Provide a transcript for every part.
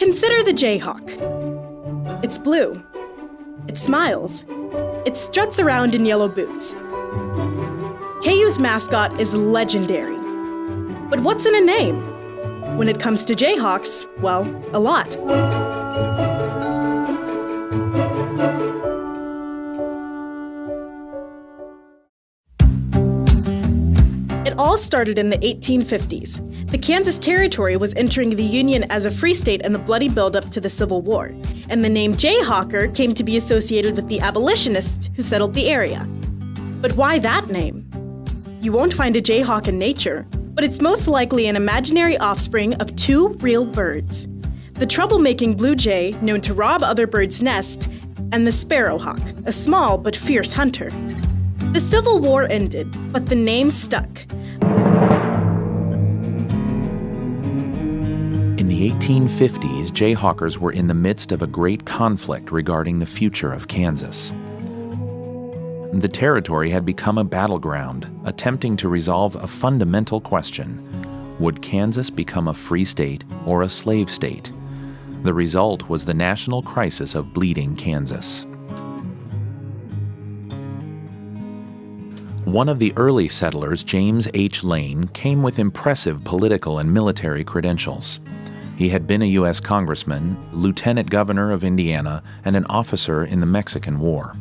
Consider the Jayhawk. It's blue. It smiles. It struts around in yellow boots. KU's mascot is legendary. But what's in a name? When it comes to Jayhawks, well, a lot. It all started in the 1850s. The Kansas Territory was entering the Union as a free state in the bloody buildup to the Civil War, and the name Jayhawker came to be associated with the Abolitionists who settled the area. But why that name? You won't find a Jayhawk in nature, but it's most likely an imaginary offspring of two real birds. The troublemaking blue jay, known to rob other birds' nests, and the Sparrow hawk, a small but fierce hunter. The Civil War ended, but the name stuck. In the 1850s, Jayhawkers were in the midst of a great conflict regarding the future of Kansas. The territory had become a battleground, attempting to resolve a fundamental question: would Kansas become a free state or a slave state? The result was the national crisis of Bleeding Kansas. One of the early settlers, James H. Lane, came with impressive political and military credentials. He had been a U.S. congressman, lieutenant governor of Indiana, and an officer in the Mexican War.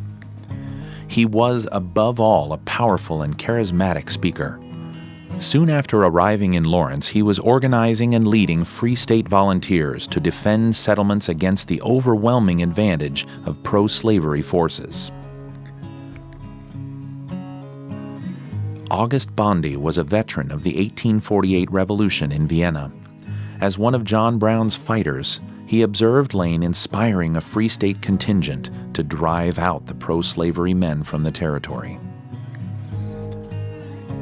He was, above all, a powerful and charismatic speaker. Soon after arriving in Lawrence, he was organizing and leading Free State volunteers to defend settlements against the overwhelming advantage of pro-slavery forces. August Bondy was a veteran of the 1848 Revolution in Vienna. As one of John Brown's fighters, he observed Lane inspiring a Free State contingent to drive out the pro-slavery men from the territory.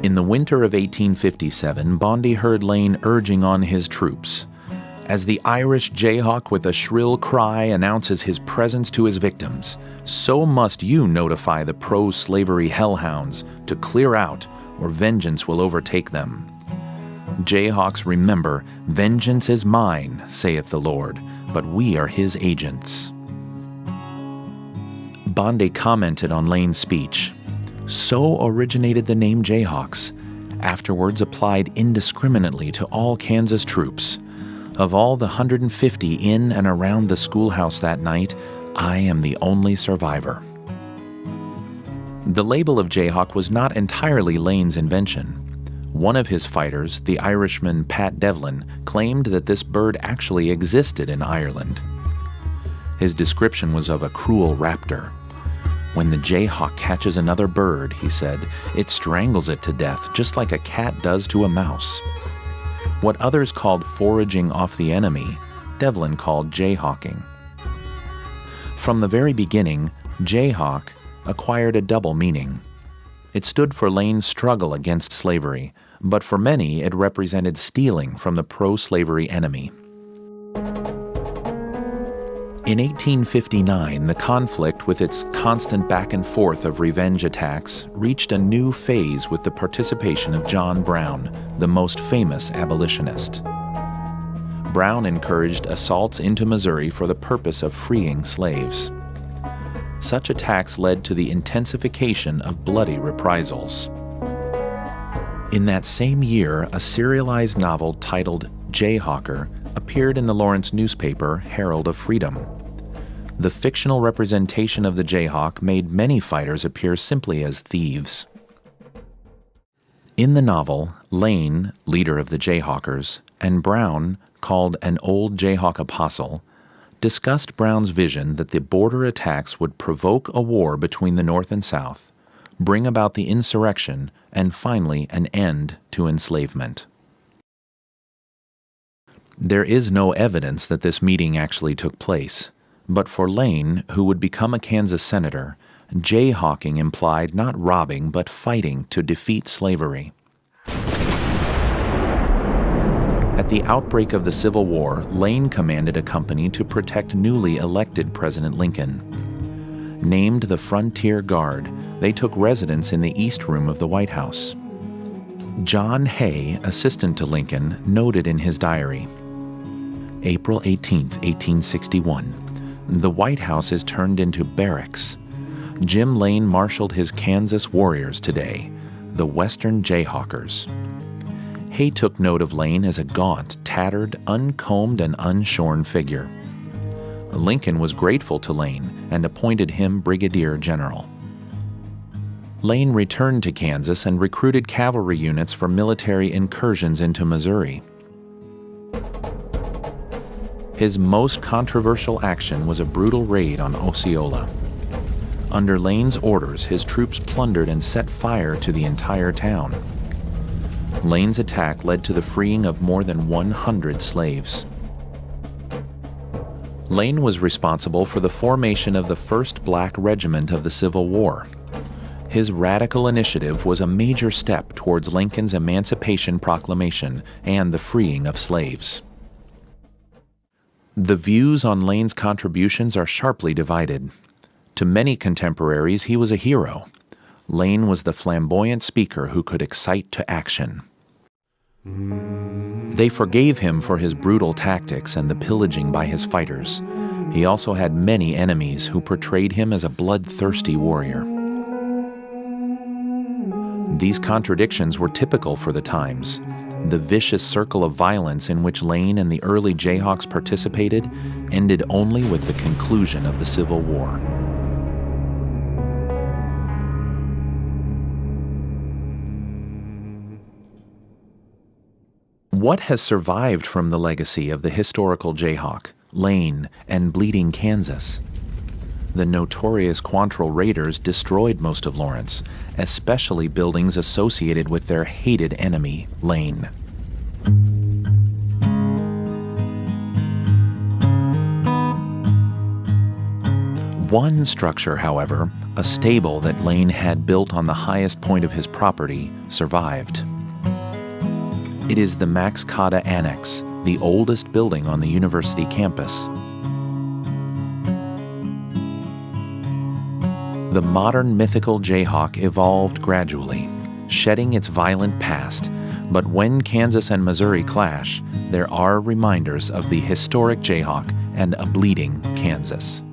In the winter of 1857, Bondy heard Lane urging on his troops. As the Irish Jayhawk with a shrill cry announces his presence to his victims, so must you notify the pro-slavery hellhounds to clear out, or vengeance will overtake them. Jayhawks, remember, vengeance is mine, saith the Lord, but we are his agents. Bondy commented on Lane's speech. So originated the name Jayhawks, afterwards applied indiscriminately to all Kansas troops. Of all the 150 in and around the schoolhouse that night, I am the only survivor. The label of Jayhawk was not entirely Lane's invention. One of his fighters, the Irishman Pat Devlin, claimed that this bird actually existed in Ireland. His description was of a cruel raptor. When the Jayhawk catches another bird, he said, it strangles it to death, just like a cat does to a mouse. What others called foraging off the enemy, Devlin called Jayhawking. From the very beginning, Jayhawk acquired a double meaning. It stood for Lane's struggle against slavery, but for many it represented stealing from the pro-slavery enemy. In 1859, the conflict, with its constant back and forth of revenge attacks, reached a new phase with the participation of John Brown, the most famous abolitionist. Brown encouraged assaults into Missouri for the purpose of freeing slaves. Such attacks led to the intensification of bloody reprisals. In that same year, a serialized novel titled Jayhawker appeared in the Lawrence newspaper Herald of Freedom. The fictional representation of the Jayhawk made many fighters appear simply as thieves. In the novel, Lane, leader of the Jayhawkers, and Brown, called an old Jayhawk apostle, discussed Brown's vision that the border attacks would provoke a war between the North and South, bring about the insurrection, and finally an end to enslavement. There is no evidence that this meeting actually took place, but for Lane, who would become a Kansas senator, Jayhawking implied not robbing but fighting to defeat slavery. At the outbreak of the Civil War, Lane commanded a company to protect newly elected President Lincoln. Named the Frontier Guard, they took residence in the East Room of the White House. John Hay, assistant to Lincoln, noted in his diary, April 18, 1861. The White House is turned into barracks. Jim Lane marshaled his Kansas warriors today, the Western Jayhawkers. Hay took note of Lane as a gaunt, tattered, uncombed, and unshorn figure. Lincoln was grateful to Lane and appointed him brigadier general. Lane returned to Kansas and recruited cavalry units for military incursions into Missouri. His most controversial action was a brutal raid on Osceola. Under Lane's orders, his troops plundered and set fire to the entire town. Lane's attack led to the freeing of more than 100 slaves. Lane was responsible for the formation of the 1st Black Regiment of the Civil War. His radical initiative was a major step towards Lincoln's Emancipation Proclamation and the freeing of slaves. The views on Lane's contributions are sharply divided. To many contemporaries, he was a hero. Lane was the flamboyant speaker who could excite to action. They forgave him for his brutal tactics and the pillaging by his fighters. He also had many enemies who portrayed him as a bloodthirsty warrior. These contradictions were typical for the times. The vicious circle of violence in which Lane and the early Jayhawks participated ended only with the conclusion of the Civil War. What has survived from the legacy of the historical Jayhawk, Lane, and Bleeding Kansas? The notorious Quantrill Raiders destroyed most of Lawrence, especially buildings associated with their hated enemy, Lane. One structure, however, a stable that Lane had built on the highest point of his property, survived. It is the Max Cotta Annex, the oldest building on the university campus. The modern mythical Jayhawk evolved gradually, shedding its violent past, but when Kansas and Missouri clash, there are reminders of the historic Jayhawk and a bleeding Kansas.